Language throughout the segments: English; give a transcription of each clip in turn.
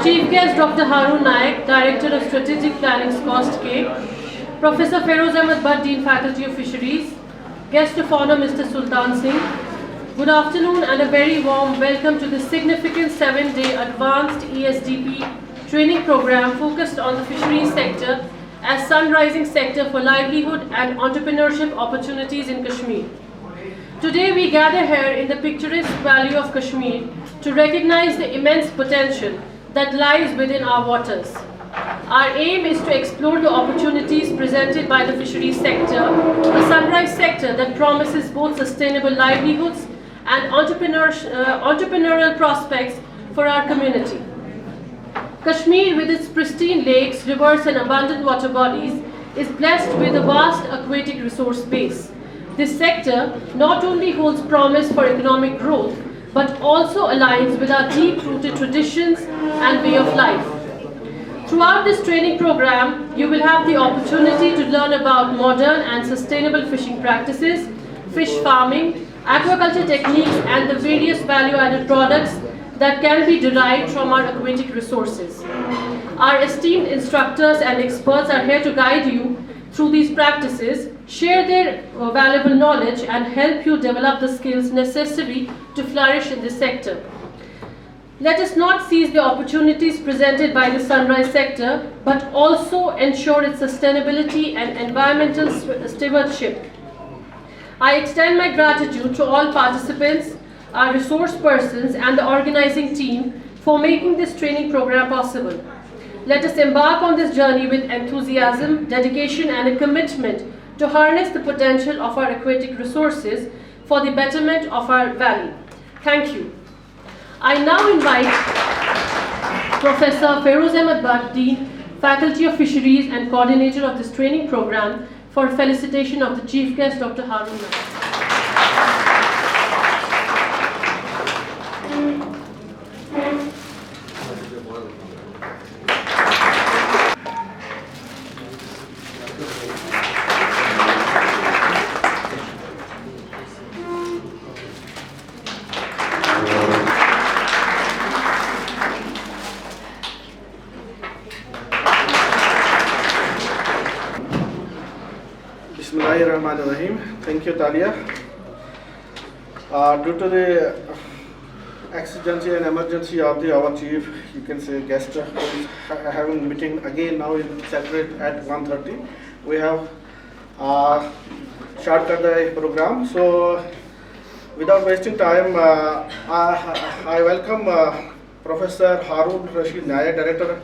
Chief guest Dr. Harun Naik, Director of Strategic Planning, SKUAST K. Professor Farooz Ahmad Bhat, Dean Faculty of Fisheries. Guest of Honor Mr. Sultan Singh. Good afternoon and a very warm welcome to the significant 7-day Advanced ESDP training program focused on the fisheries sector as sun-rising sector for livelihood and entrepreneurship opportunities in Kashmir. Today we gather here in the picturesque valley of Kashmir to recognize the immense potential that lies within our waters. Our aim is to explore the opportunities presented by the fisheries sector, a sunrise sector that promises both sustainable livelihoods and entrepreneurial prospects for our community. Kashmir, with its pristine lakes, rivers and abundant water bodies, is blessed with a vast aquatic resource base. This sector not only holds promise for economic growth, but also aligns with our deep-rooted traditions and way of life. Throughout this training program, you will have the opportunity to learn about modern and sustainable fishing practices, fish farming, aquaculture techniques, and the various value-added products that can be derived from our aquatic resources. Our esteemed instructors and experts are here to guide you through these practices, share their valuable knowledge, and help you develop the skills necessary to flourish in this sector. Let us not seize the opportunities presented by the sunrise sector, but also ensure its sustainability and environmental stewardship. I extend my gratitude to all participants, our resource persons, and the organizing team for making this training program possible. Let us embark on this journey with enthusiasm, dedication, and a commitment to harness the potential of our aquatic resources for the betterment of our valley. Thank you. I now invite Professor Farooz Ahmad Bhat, Dean, Faculty of Fisheries and Coordinator of this training program, for felicitation of the Chief Guest, Dr. Harun Naik. Thank you, Talia. Due to the exigency and emergency of our chief, you can say guest, who is having meeting again now in Secretariat at 1:30. We have shortcut the program. So, without wasting time, I welcome Professor Harun Rashid Naik, Director,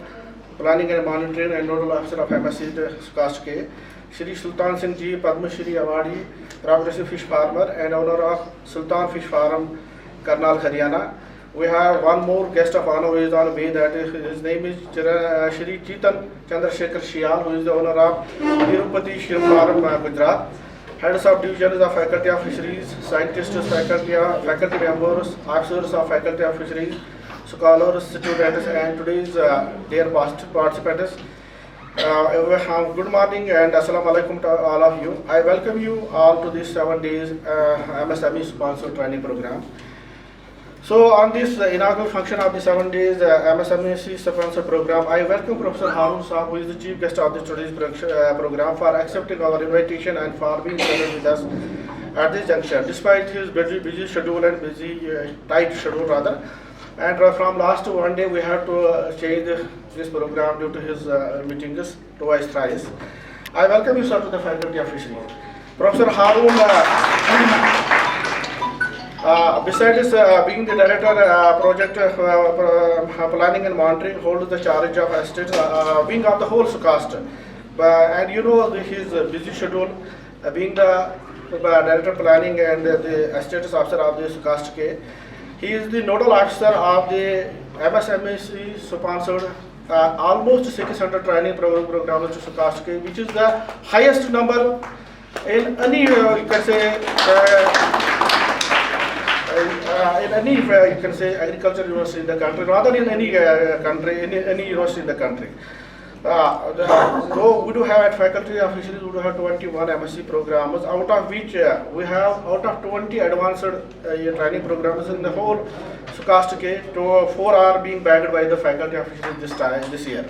Planning and Monitoring and Nodal Officer of MSME SKUAST K. Shri Sultan Singh Ji, Padma Shri Awardee, Progressive Fish Farmer and owner of Sultan Fish Farm, Karnal, Haryana. We have one more guest of honor who is on the way, that is, his name is Shri Chetan Chandrasekhar Shial, who is the owner of Tirupati Shrimp Farm, Gujarat. Heads of divisions of Faculty of Fisheries, scientists, faculty members, officers of Faculty of Fisheries, scholars, students, and today's dear participants. Good morning and assalamu alaikum to all of you. I welcome you all to this 7 days MSME sponsored training program. So on this inaugural function of the 7 days MSME sponsored program, I welcome Professor Harun Saab, who is the chief guest of this today's program, for accepting our invitation and for being present with us at this juncture, despite his busy schedule and tight schedule rather. And from last 1 day, we have to change this program due to his meetings twice, thrice. I welcome you, sir, to the Faculty of Fisheries. Professor Harun, besides being the Director Project Planning and Monitoring, holds the charge of estates wing of the whole SKUAST. And you know his busy schedule, being the Director Planning and the Estates Officer of the SKUAST K. He is the nodal officer of the MSME sponsored almost 600 training programs to SKUAST K, which is the highest number in any, you can say, agriculture university in the country, rather in any country, in any university in the country. No, we do have at Faculty of Fisheries, we do have 21 MSc programs, out of which we have out of 20 advanced training programs in the whole SKUAST K, 4 are being bagged by the Faculty of Fisheries this year.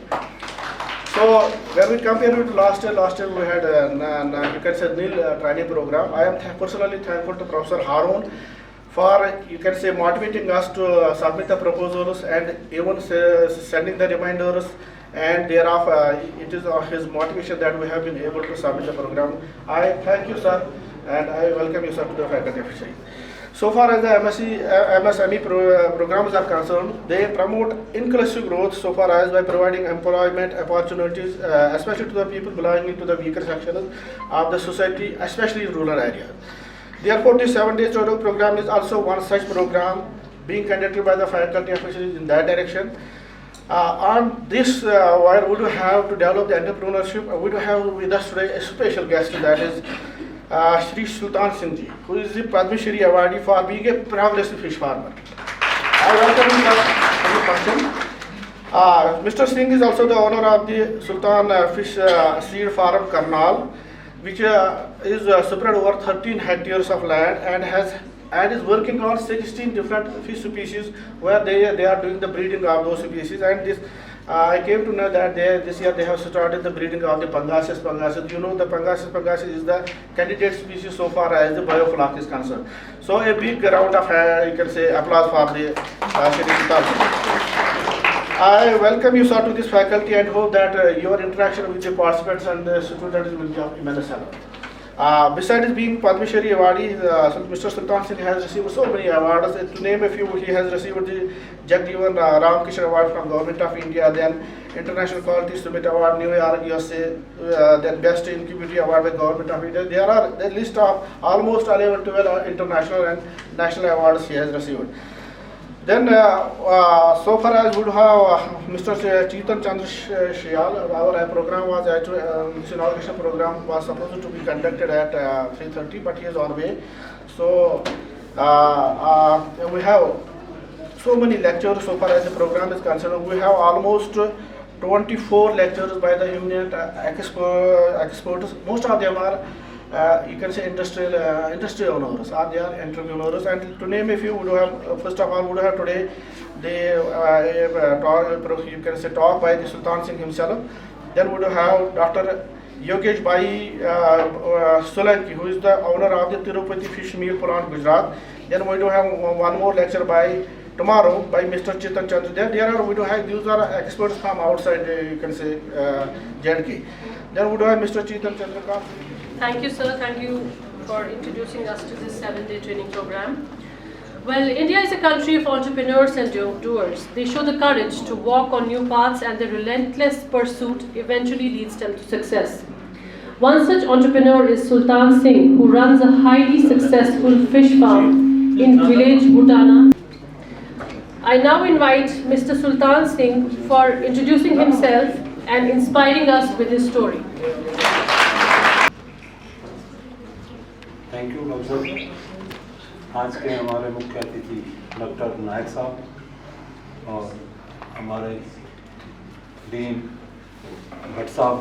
So when we compare with last year we had you can say nil training program. I am personally thankful to Professor Haroon for you can say motivating us to submit the proposals and even sending the reminders, and thereof it is his motivation that we have been able to submit the program. I thank you, sir, and I welcome you, sir, to the Faculty of Fisheries. So far as the MSME programs are concerned, they promote inclusive growth so far as by providing employment opportunities, especially to the people belonging to the weaker sections of the society, especially in rural areas. Therefore, this 7-day tutorial program is also one such program being conducted by the Faculty of Fisheries in that direction. On this, while we do have to develop the entrepreneurship, we do have with us today a special guest, that is Shri Sultan Singh ji, who is the Padma Shri awardee for being a progressive fish farmer. I welcome him for Mr. Singh is also the owner of the Sultan Fish Seed Farm Karnal, which is spread over 13 hectares of land and is working on 16 different fish species where they are doing the breeding of those species. And this I came to know that this year they have started the breeding of the Pangasius pangasis. You know, the Pangasius pangasis is the candidate species so far as the biofloc is concerned. So a big round of you can say applause for the Shri Sultan. I welcome you, sir, to this faculty and hope that your interaction with the participants and the students will be of immense help. Besides being Padma Shri awardee, Mr. Sultan Singh has received so many awards. To name a few, he has received the Jagjeevan Ramkishan Award from Government of India, then International Quality Summit Award, New York, USA, then Best Incubator Award by Government of India. There are a list of almost 11, 12 international and national awards he has received. Then, so far as would have Mr. Chetan Chandra Shial, our program was actually, this inauguration program was supposed to be conducted at 3:30, but he is on way. So, we have so many lectures so far as the program is concerned. We have almost 24 lectures by the eminent experts. Most of them are you can say industry owners, or they are entrepreneurs. And to name a few, we do have first of all we do have today the talk, you can say talk by the Sultan Singh himself. Then we do have Dr. Yogesh Bhai Solanki, who is the owner of the Tirupati Fish Meal Plant, Gujarat. Then we do have one more lecture by tomorrow by Mr. Chetan Chandra. There are we do have these are experts from outside you can say JNK. Then we do have Mr. Chetan Chandra. Thank you, sir. Thank you for introducing us to this 7-day training program. Well, India is a country of entrepreneurs and doers. They show the courage to walk on new paths, and the relentless pursuit eventually leads them to success. One such entrepreneur is Sultan Singh, who runs a highly successful fish farm in village Butana. I now invite Mr. Sultan Singh for introducing himself and inspiring us with his story. Thank you doctor आज के हमारे मुख्य अतिथि doctor नायक साहब और हमारे dean Bhatt साहब,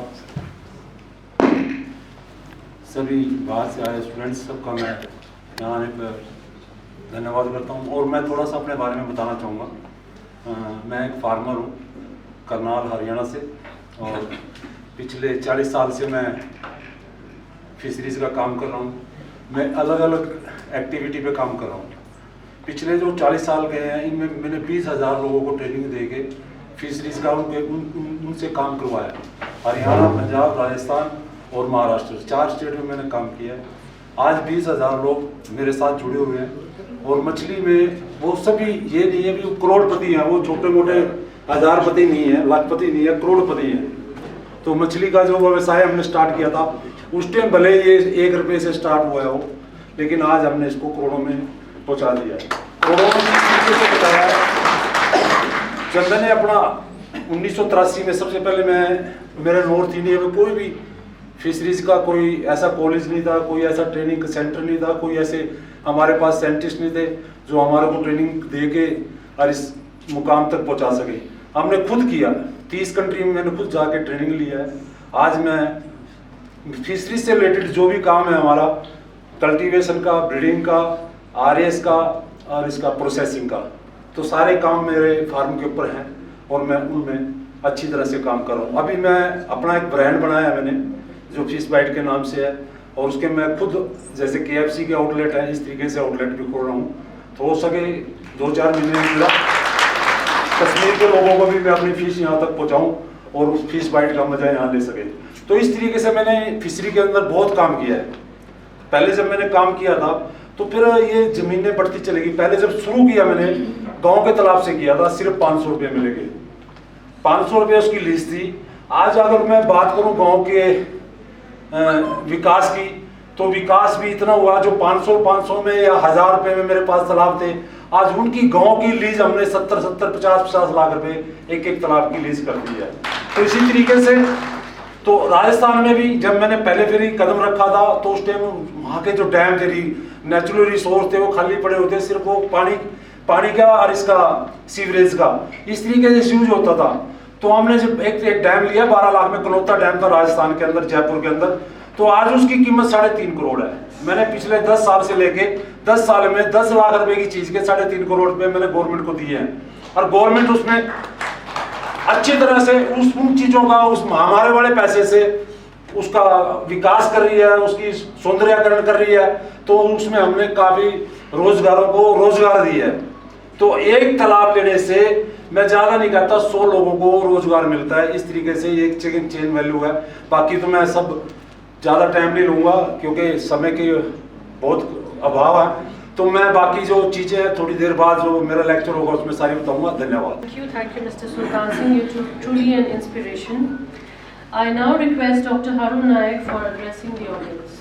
सभी बाहर से आए स्टूडेंट्स, सबका मैं यहाँ आने पर धन्यवाद करता हूँ। और मैं थोड़ा सा अपने बारे में बताना चाहूँगा। मैं एक फार्मर हूँ करनाल हरियाणा से, और पिछले 40 साल से मैं फिशरीज़ का काम कर रहा हूँ। मैं अलग अलग एक्टिविटी पे काम कर रहा हूँ। पिछले जो 40 साल गए हैं, इनमें मैंने 20,000 लोगों को ट्रेनिंग दे के फिशरीज़ का उनसे काम करवाया। हरियाणा, पंजाब, राजस्थान और महाराष्ट्र, 4 स्टेट में मैंने काम किया है। आज 20,000 लोग मेरे साथ जुड़े हुए हैं। और मछली में वो सभी ये नहीं है कि करोड़पति हैं, वो छोटे मोटे हज़ारपति नहीं है, लाखपति नहीं है, करोड़पति हैं। तो मछली का जो व्यवसाय हमने स्टार्ट किया था, उस टाइम भले ये 1 रुपये से स्टार्ट हुआ हो, लेकिन आज हमने इसको करोड़ों में पहुंचा दिया है। करोड़ों में बताया है। जब मैंने अपना 1983 में सबसे पहले मेरे नॉर्थ इंडिया में कोई भी फिशरीज का कोई ऐसा कॉलेज नहीं था, कोई ऐसा ट्रेनिंग सेंटर नहीं था, कोई ऐसे हमारे पास साइंटिस्ट नहीं थे जो हमारे को ट्रेनिंग दे के और इस मुकाम तक पहुंचा सके। हमने खुद किया, 30 कंट्री में मैंने खुद जाके ट्रेनिंग लिया है। आज मैं फिशरी से रिलेटेड जो भी काम है हमारा, कल्टीवेशन का, ब्रीडिंग का, आरएस का और इसका प्रोसेसिंग का, तो सारे काम मेरे फार्म के ऊपर हैं और मैं उनमें अच्छी तरह से काम कर रहा हूँ। अभी मैं अपना एक ब्रांड बनाया है मैंने, जो फिश बाइट के नाम से है, और उसके मैं खुद जैसे KFC के आउटलेट है, इस तरीके से आउटलेट भी खोल रहा हूँ। तो हो सके 2-4 महीने में मिला कश्मीर के लोगों को भी मैं अपनी फिश यहाँ तक पहुँचाऊँ और उस फिश बाइट का मजा यहाँ ले सके। तो इस तरीके से मैंने फिशरी के अंदर बहुत काम किया है। पहले जब मैंने काम किया था तो फिर ये ज़मीनें बढ़ती चलेगी। पहले जब शुरू किया मैंने गाँव के तालाब से किया था, सिर्फ 500 रुपये मिलेंगे, 500 रुपये उसकी लीज थी। आज अगर मैं बात करूँ गाँव के विकास की, तो विकास भी इतना हुआ, जो 500 में या 1000 रुपये में मेरे पास तालाब थे, आज उनकी गांव की लीज हमने 70, 50 लाख रुपए एक तालाब की लीज कर दी है। तो इसी तरीके से तो राजस्थान में भी जब मैंने पहले फिर कदम रखा था तो उस टाइम वहाँ के जो डैम थे, नेचुरल रिसोर्स थे, वो खाली पड़े होते, सिर्फ वो पानी का और इसका सीवरेज का इस तरीके से यूज होता था। तो हमने जब एक डैम लिया 12 लाख में, कनौता डैम था राजस्थान के अंदर, जयपुर के अंदर, तो आज उसकी कीमत 3.5 करोड़ है। मैंने पिछले 10 साल से लेके 10 साल में 10 लाख रुपए की चीज के 3.5 करोड़ रुपए मैंने गवर्नमेंट को दिए हैं, और गवर्नमेंट उसमें अच्छी तरह से उन चीजों का, उस हमारे वाले पैसे से उसका विकास कर रही है, उसकी सौंदर्यीकरण कर रही है। तो उसमें हमने काफी रोजगारों को रोजगार दिया है। तो एक तालाब लेने से मैं ज्यादा नहीं कहता, 100 लोगों को रोजगार मिलता है। इस तरीके से ये एक चेन वैल्यू है। बाकी तो मैं सब ज़्यादा टाइम नहीं लूँगा क्योंकि समय के बहुत अभाव है। तो मैं बाकी जो चीज़ें हैं थोड़ी देर बाद जो मेरा लेक्चर होगा उसमें सारी बताऊँगा। धन्यवाद। Thank you, Mr. Sultan Singh. You're truly an inspiration. I now request Dr. Harun Naik for addressing the audience.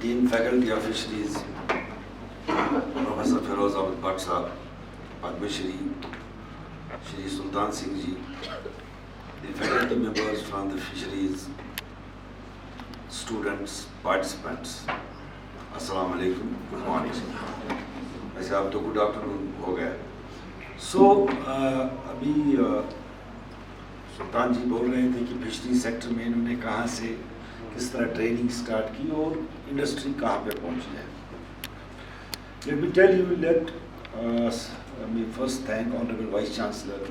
Dean Faculty of Fisheries, Professor Feroz Ahmad Bhat Sahab, Padma Shri, Shri Sultan Singh Ji, the faculty members from the Fisheries, students, participants, Assalamu alaikum, good morning. वैसे आप तो good afternoon हो गया। सो अभी सुल्तान जी बोल रहे थे कि फिशरी सेक्टर में इन्होंने कहाँ से किस तरह ट्रेनिंग स्टार्ट की और इंडस्ट्री कहाँ पे पहुँची है। Let me tell you, let me first thank Honorable Vice Chancellor,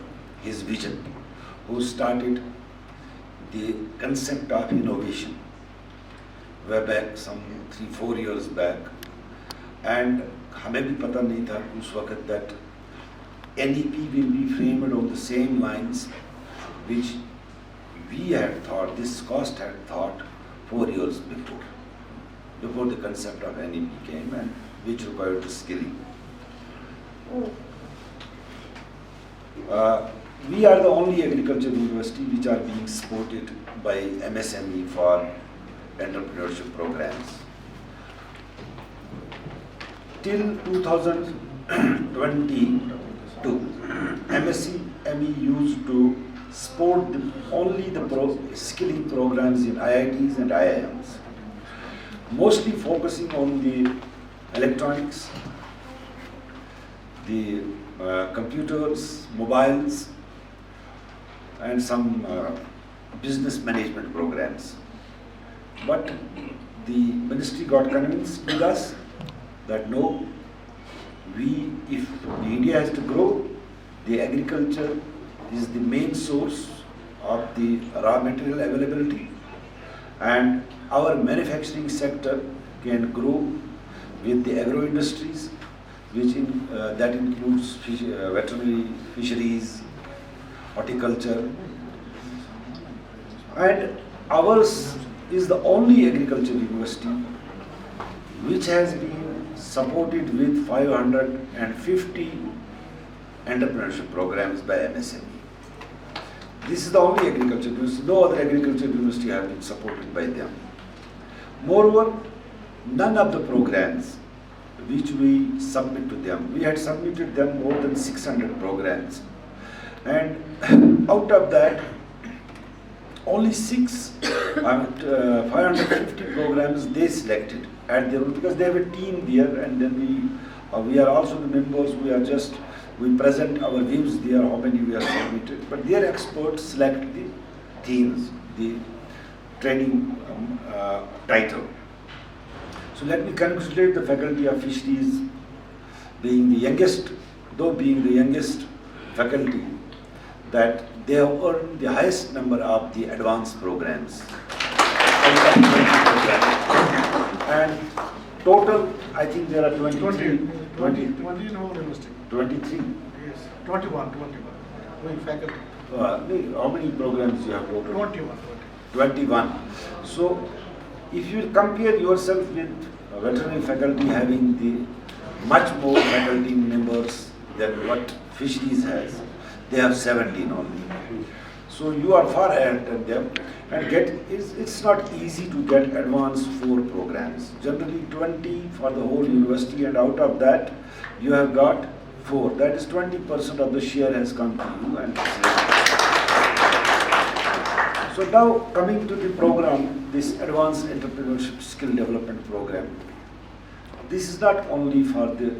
his vision, who started the concept of innovation way back some 3-4 years back, and हमें भी पता नहीं था उस वक्त that NEP will be framed on the same lines which we had thought, this SKUAST had thought 4 years before the concept of NEP came, and which required the skilling. We are the only agriculture university which are being supported by MSME for entrepreneurship programs. Till 2022, MSME used to support only the skilling programs in IITs and IIMs, mostly focusing on the electronics, the computers, mobiles, and some business management programs. But the ministry got convinced with us that no, if India has to grow, the agriculture is the main source of the raw material availability, and our manufacturing sector can grow with the agro industries, which that includes veterinary, fisheries, horticulture, and ours is the only agriculture university which has been supported with 550 entrepreneurship programs by MSME. This is the only agriculture university. No other agriculture university has been supported by them. Moreover, none of the programs which we submit to them, we had submitted them more than 600 programs, and out of that only 550 programs they selected at their own, because they have a team there, and then we are also the members. We are just We present our views there, how many we have submitted, but their experts select the themes, the training title. So let me congratulate the faculty of fisheries, being the youngest faculty, that they have earned the highest number of the advanced programs. And total, I think there are 23. 20 in our university. 23. Yes, 21. We faculty. How many programs you have total? 21. 21. So, if you compare yourself with veterinary faculty having the much more faculty members than what fisheries has, they have 17 only. So you are far ahead of them, and it's not easy to get advanced 4 programs. Generally 20 for the whole university, and out of that you have got 4. That is 20% of the share has come to you. And so now coming to the program, this Advanced Entrepreneurship Skill Development Program, this is not only for the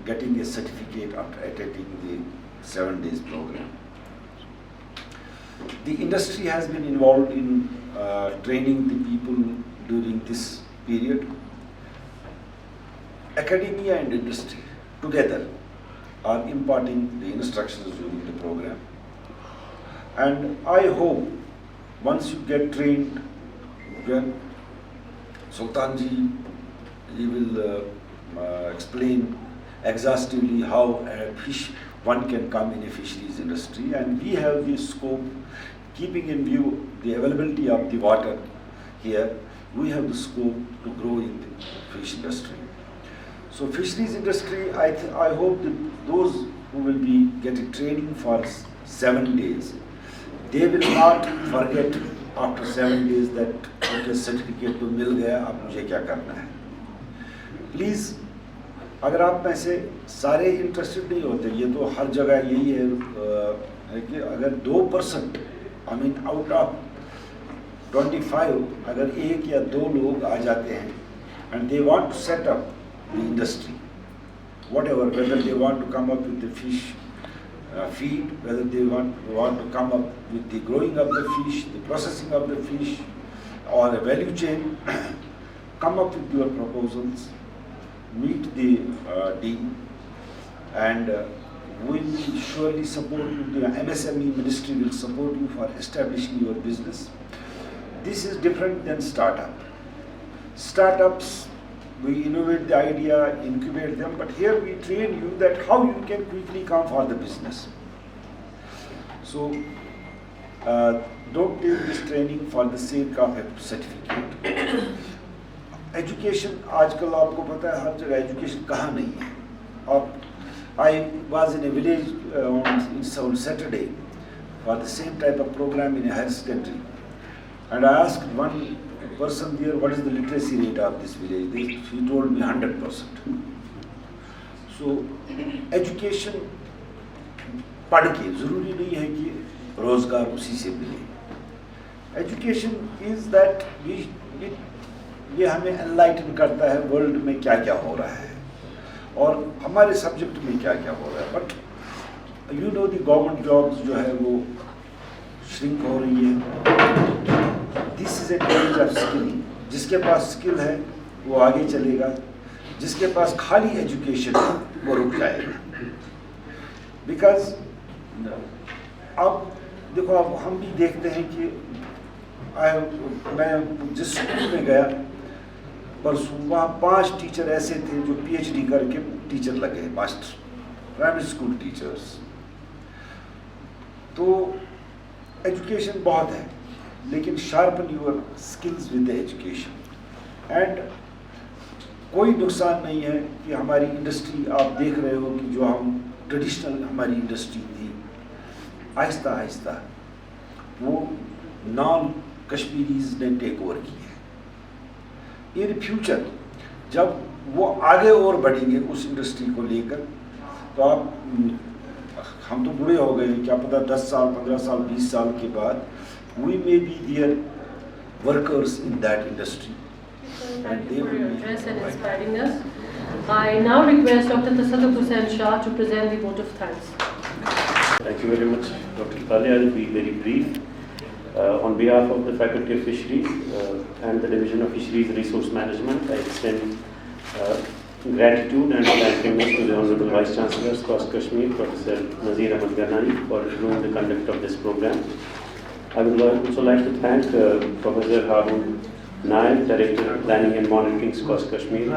getting a certificate after attending the 7 days program. The industry has been involved in training the people during this period. Academia and industry together are imparting the instructions during the program. And I hope once you get trained, when Sultanji, he will explain exhaustively how one can come in a fisheries industry, and we have the scope, keeping in view the availability of the water here, we have the scope to grow in the fish industry. So fisheries industry, I hope that those who will be getting training for 7 days, they will not forget after 7 days that okay, certificate तो मिल गया, अब मुझे क्या करना है. Please, अगर आप में से सारे इंटरेस्टेड नहीं होते, ये तो हर जगह यही है कि अगर 2%, I mean out of 25, अगर 1 या 2 लोग आ जाते हैं and they want to set up the industry, whatever, whether they want to come up with the fish feed, whether they want to come up with the growing of the fish, the processing of the fish, or a value chain, come up with your proposals, meet the dean, and we will surely support you. The MSME ministry will support you for establishing your business. This is different than startup. Startups, we innovate the idea, incubate them, but here we train you that how you can quickly come for the business. So, don't take this training for the sake of a certificate. Education, आजकल आपको पता है हर जगह education कहाँ नहीं है. I was in a village on Saturday for the same type of program in a higher secondary, and I asked one person there, what is the literacy rate of this village? He told me 100%. So, education पढ़ के ज़रूरी नहीं है कि रोज़गार उसी से मिले. Education is that ये हमें enlighten करता है वर्ल्ड में क्या क्या हो रहा है और हमारे सब्जेक्ट में क्या क्या हो रहा है. But you know the government jobs जो है वो shrink हो रही है. This is a age of skill. जिसके पास स्किल है वो आगे चलेगा, जिसके पास खाली एजुकेशन है वो रुक जाएगा. बिकॉज अब देखो, अब हम भी देखते हैं कि मैं जिस स्कूल में गया परसों, वहाँ 5 टीचर ऐसे थे जो PhD करके टीचर लगे, मास्टर, प्राइमरी स्कूल टीचर्स. तो एजुकेशन बहुत है, लेकिन sharpen your skills with the education. And कोई नुकसान नहीं है कि हमारी इंडस्ट्री, आप देख रहे हो कि जो हम ट्रेडिशनल हमारी इंडस्ट्री थी, आहिस्ता आहिस्ता वो नॉन कश्मीरीज ने टेक ओवर की है. इन फ्यूचर जब वो आगे और बढ़ेंगे उस इंडस्ट्री को लेकर, तो आप, हम तो बूढ़े हो गए, क्या पता 10 साल 15 साल 20 साल के बाद we may be their workers in that industry. Thank you for your address and inspiring us. I now request Dr. Tasadduq Hussain Shah to present the vote of thanks. Thank you very much, Dr. Kale. I will be very brief. On behalf of the Faculty of Fisheries and the Division of Fisheries Resource Management, I extend gratitude and thankfulness to the Honorable Vice Chancellor, SKUAST Kashmir, Professor Nazir Ahmad Ganani, for doing the conduct of this program. I would also like to thank Professor Harun Naik, Director of Planning and Monitoring, SKUAST Kashmir,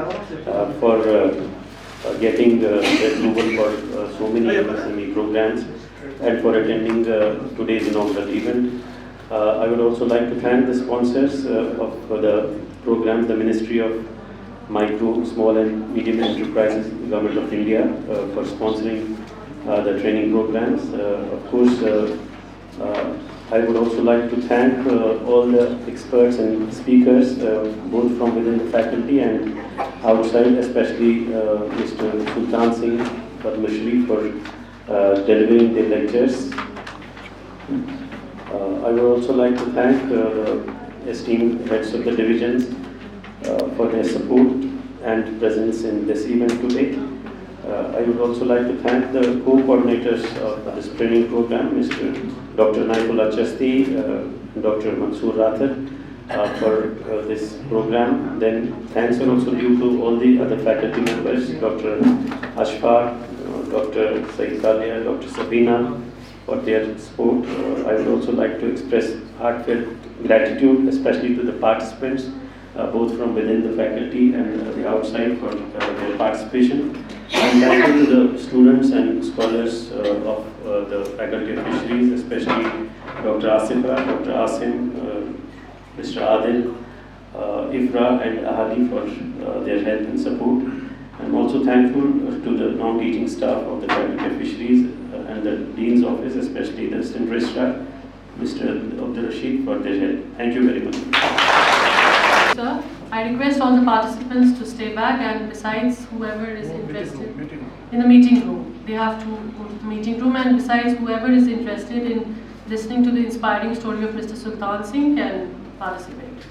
for getting the approval for so many MSME programs and for attending today's inaugural event. I would also like to thank the sponsors of the program, the Ministry of Micro, Small and Medium Enterprises, Government of India, for sponsoring the training programs. Of course, I would also like to thank all the experts and speakers, both from within the faculty and outside, especially Mr. Sultan Singh Padma Shri for delivering the lectures. I would also like to thank the esteemed heads of the divisions for their support and presence in this event today. I would also like to thank the co-coordinators of this training program, Mr. Dr. Naifullah Chasti, Dr. Mansoor Rathar, for this program. Then thanks are also due to all the other faculty members, Dr. Ashfaq, Dr. Saeed Kalia, Dr. Sabina, for their support. I would also like to express heartfelt gratitude, especially to the participants, both from within the faculty and the outside, for their participation. And thank you to the students and scholars of the Faculty of Fisheries, especially Dr. Asifa, Dr. Asim, Mr. Adil, Ifra and Ahali for their help and support. I'm also thankful to the non-teaching staff of the Faculty of Fisheries and the Dean's Office, especially the Assistant Registrar, Mr. Abdul Rashid, for their help. Thank you very much. Sir, I request all the participants to stay back, and besides whoever is interested in the meeting room, they have to go to the meeting room, and besides whoever is interested in listening to the inspiring story of Mr. Sultan Singh can participate.